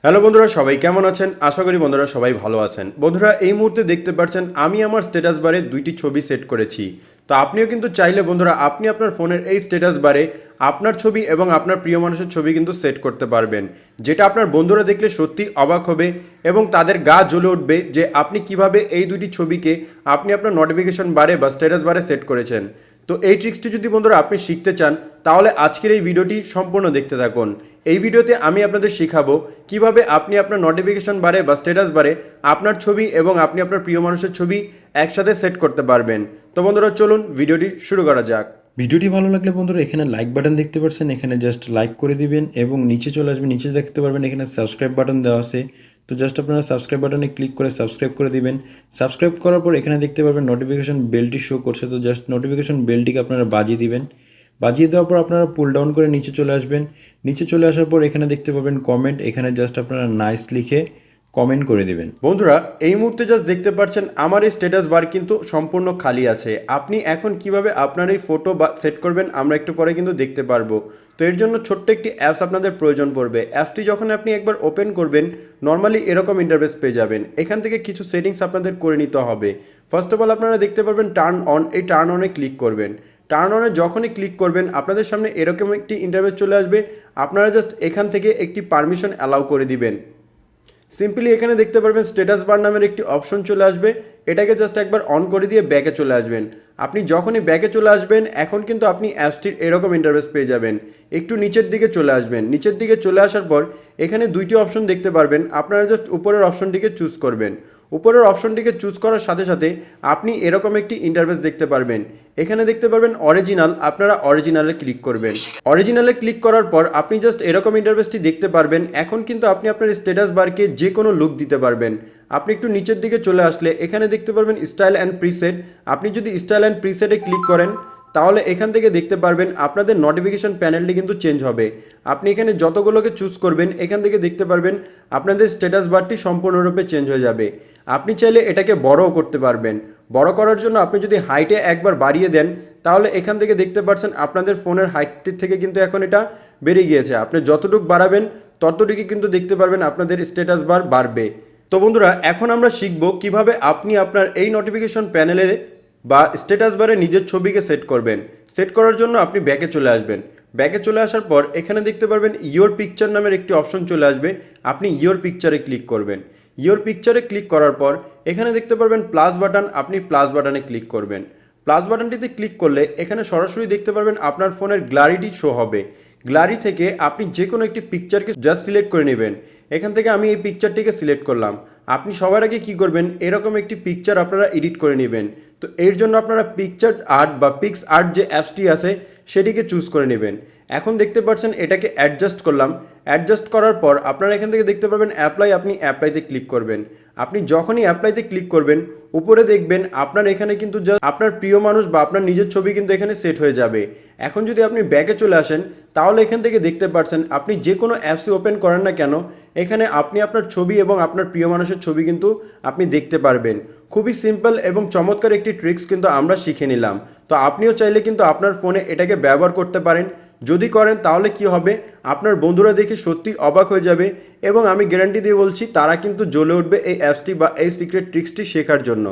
Hello বন্ধুরা, সবাই কেমন আছেন? আশা করি বন্ধুরা সবাই ভালো আছেন। বন্ধুরা, এই মুহূর্তে দেখতে পাচ্ছেন আমি আমার স্ট্যাটাস বারে দুইটি ছবি সেট করেছি। তো আপনিও কিন্তু চাইলে বন্ধুরা আপনি আপনার ফোনের এই স্ট্যাটাস বারে আপনার ছবি এবং আপনার প্রিয় মানুষের ছবি কিন্তু সেট করতে পারবেন, যেটা আপনার বন্ধুরা দেখলে সত্যি অবাক হবে এবং তাদের গা জ্বলে উঠবে যে আপনি কিভাবে এই দুইটি ছবিকে আপনি আপনার নোটিফিকেশন বারে বা স্ট্যাটাস বারে সেট করেছেন। তো এই ট্রিক্সটি যদি বন্ধুরা আপনি শিখতে চান তাহলে আজকের এই ভিডিওটি সম্পূর্ণ দেখতে থাকুন। এই ভিডিওতে আমি আপনাদের শেখাবো কিভাবে আপনি আপনার নোটিফিকেশন বারে বা স্ট্যাটাস বারে আপনার ছবি এবং আপনি আপনার প্রিয় মানুষের ছবি একসাথে সেট করতে পারবেন। তো বন্ধুরা চলুন ভিডিওটি শুরু করা যাক। ভিডিওটি ভালো লাগলে বন্ধুরা এখানে লাইক বাটন দেখতে পাচ্ছেন, এখানে জাস্ট লাইক করে দিবেন এবং নিচে চলে আসবেন। নিচে দেখতে পারবেন এখানে সাবস্ক্রাইব বাটন দেওয়া আছে। তো জাস্ট আপনারা সাবস্ক্রাইব বাটনে ক্লিক করে সাবস্ক্রাইব করে দিবেন। সাবস্ক্রাইব করার পর এখানে দেখতে পারবেন নোটিফিকেশন বেলটি শো করছে। তো জাস্ট নোটিফিকেশন বেলটিকে আপনারা বাজিয়ে দিবেন। বাজিয়ে দেওয়ার পর আপনারা পুল ডাউন করে নিচে চলে আসবেন। নিচে চলে আসার পর এখানে দেখতে পাবেন কমেন্ট, এখানে জাস্ট আপনারা নাইস লিখে কমেন্ট করে দিবেন। বন্ধুরা, এই মুহূর্তে জাস্ট দেখতে পাচ্ছেন আমার এই স্ট্যাটাস বার কিন্তু সম্পূর্ণ খালি আছে। আপনি এখন কিভাবে আপনার এই ফটো বা সেট করবেন আমরা একটু পরে কিন্তু দেখতে পারবো। তো এর জন্য ছোট্ট একটি অ্যাপস আপনাদের প্রয়োজন পড়বে। অ্যাপসটি যখন আপনি একবার ওপেন করবেন নর্মালি এরকম ইন্টারফেস পেয়ে যাবেন। এখান থেকে কিছু সেটিংস আপনাদের করে নিতে হবে। ফার্স্ট অফ অল আপনারা দেখতে পারবেন টার্ন অন, এই টার্ন অনে ক্লিক করবেন। টার্ন অনে যখনই ক্লিক করবেন আপনাদের সামনে এরকম একটি ইন্টারফেস চলে আসবে। আপনারা জাস্ট এখান থেকে একটি পারমিশন অ্যালাউ করে দিবেন। সিম্পলি এখানে দেখতে পারবেন স্ট্যাটাস বার নামের একটি অপশন চলে আসবে। এটাকে জাস্ট একবার অন করে দিয়ে ব্যাকে চলে আসবেন। আপনি যখনই ব্যাকে চলে আসবেন এখন কিন্তু আপনি অ্যাপসটির এরকম ইন্টারফেস পেয়ে যাবেন। একটু নিচের দিকে চলে আসবেন। নিচের দিকে চলে আসার পর এখানে দুইটি অপশন দেখতে পারবেন। আপনারা জাস্ট উপরের অপশনটিকে চুজ করবেন। উপরের অপশনটিকে চুজ করার সাথে সাথে আপনি এরকম একটি ইন্টারফেস দেখতে পারবেন। এখানে দেখতে পারবেন অরিজিনাল, আপনারা অরিজিনালে ক্লিক করবেন। অরিজিনালে ক্লিক করার পর আপনি জাস্ট এরকম ইন্টারফেসটি দেখতে পারবেন। এখন কিন্তু আপনি আপনার স্ট্যাটাস বারকে যে কোনো লুক দিতে পারবেন। আপনি একটু নিচের দিকে চলে আসলে এখানে দেখতে পারবেন স্টাইল অ্যান্ড প্রিসেট। আপনি যদি স্টাইল অ্যান্ড প্রিসেটে ক্লিক করেন তাহলে এখান থেকে দেখতে পারবেন আপনাদের নোটিফিকেশন প্যানেলটি কিন্তু চেঞ্জ হবে। আপনি এখানে যতগুলোকে চুজ করবেন এখান থেকে দেখতে পারবেন আপনাদের স্ট্যাটাস বারটি সম্পূর্ণরূপে চেঞ্জ হয়ে যাবে। আপনি চাইলে এটাকে বড়ও করতে পারবেন। বড় করার জন্য আপনি যদি হাইটে একবার বাড়িয়ে দেন তাহলে এখান থেকে দেখতে পাচ্ছেন আপনাদের ফোনের হাইটটির থেকে কিন্তু এখন এটা বেড়ে গিয়েছে। আপনি যতটুকু বাড়াবেন ততটুকুই কিন্তু দেখতে পারবেন আপনাদের স্ট্যাটাস বার বাড়বে। তো বন্ধুরা, এখন আমরা শিখব কিভাবে আপনি আপনার এই নোটিফিকেশন প্যানেলে বা স্ট্যাটাস বারে নিজের ছবিকে সেট করবেন। সেট করার জন্য আপনি ব্যাকে চলে আসবেন। ব্যাকে চলে আসার পর এখানে দেখতে পারবেন ইয়োর পিকচার নামের একটি অপশন চলে আসবে। আপনি ইয়োর পিকচারে ক্লিক করবেন। ইয়োর পিকচারে ক্লিক করার পর এখানে দেখতে পারবেন প্লাস বাটন, আপনি প্লাস বাটনে ক্লিক করবেন। প্লাস বাটনটিতে ক্লিক করলে এখানে সরাসরি দেখতে পারবেন আপনার ফোনের গ্যালারিটি শো হবে। গ্যালারি থেকে আপনি যে কোনো একটি পিকচারকে জাস্ট সিলেক্ট করে নেবেন। এখান থেকে আমি এই পিকচারটিকে সিলেক্ট করলাম। আপনি সবার আগে কি করবেন, এরকম একটি পিকচার আপনারা এডিট করে নেবেন। তো এর জন্য আপনারা পিকচার আর্ট বা পিক্স আর্ট যে অ্যাপসটি আছে সেটিকে চুজ করে নেবেন। এখন দেখতে পাচ্ছেন এটাকে অ্যাডজাস্ট করলাম। অ্যাডজাস্ট করার পর আপনারা এখান থেকে দেখতে পাবেন অ্যাপ্লাই, আপনি অ্যাপ্লাইতে ক্লিক করবেন। আপনি যখনই অ্যাপ্লাইতে ক্লিক করবেন উপরে দেখবেন আপনার এখানে কিন্তু জাস্ট আপনার প্রিয় মানুষ বা আপনার নিজের ছবি কিন্তু এখানে সেট হয়ে যাবে। এখন যদি আপনি ব্যাকে চলে আসেন তাহলে এখান থেকে দেখতে পাচ্ছেন আপনি যে কোনো অ্যাপসে ওপেন করেন না কেন এখানে আপনি আপনার ছবি এবং আপনার প্রিয় মানুষের ছবি কিন্তু আপনি দেখতে পারবেন। খুবই সিম্পল এবং চমৎকার একটি ট্রিক্স কিন্তু আমরা শিখে নিলাম। তো আপনিও চাইলে কিন্তু আপনার ফোনে এটাকে ব্যবহার করতে পারেন। যদি করেন তাহলে কি হবে, আপনার বন্ধুরা দেখে সত্যি অবাক হয়ে যাবে এবং আমি গ্যারান্টি দিয়ে বলছি তারা কিন্তু জ্বলে উঠবে এই অ্যাপসটি বা এই সিক্রেট ট্রিক্সটি শেখার জন্য।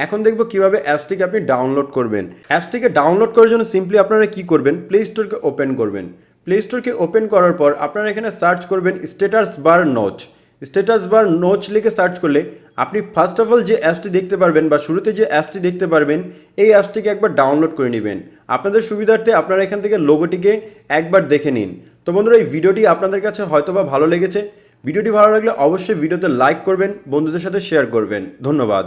এখন দেখব কিভাবে অ্যাপসটিকে আপনি ডাউনলোড করবেন। অ্যাপসটিকে ডাউনলোড করার জন্য সিম্পলি আপনারা কি করবেন, প্লে স্টোরকে ওপেন করবেন। প্লে স্টোরকে ওপেন করার পর আপনারা এখানে সার্চ করবেন status bar notch. Status bar notch লিখে সার্চ করলে আপনি ফার্স্ট অফ অল যে অ্যাপসটি দেখতে পারবেন বা শুরুতে যে অ্যাপসটি দেখতে পারবেন এই অ্যাপসটিকে একবার ডাউনলোড করে নেবেন। আপনাদের সুবিধার্থে আপনারা এখান থেকে লোগোটিকে একবার দেখে নিন। তো বন্ধুরা, এই ভিডিওটি আপনাদের কাছে হয়তোবা ভালো লেগেছে। ভিডিওটি ভালো লাগলে অবশ্যই ভিডিওতে লাইক করবেন, বন্ধুদের সাথে শেয়ার করবেন। ধন্যবাদ।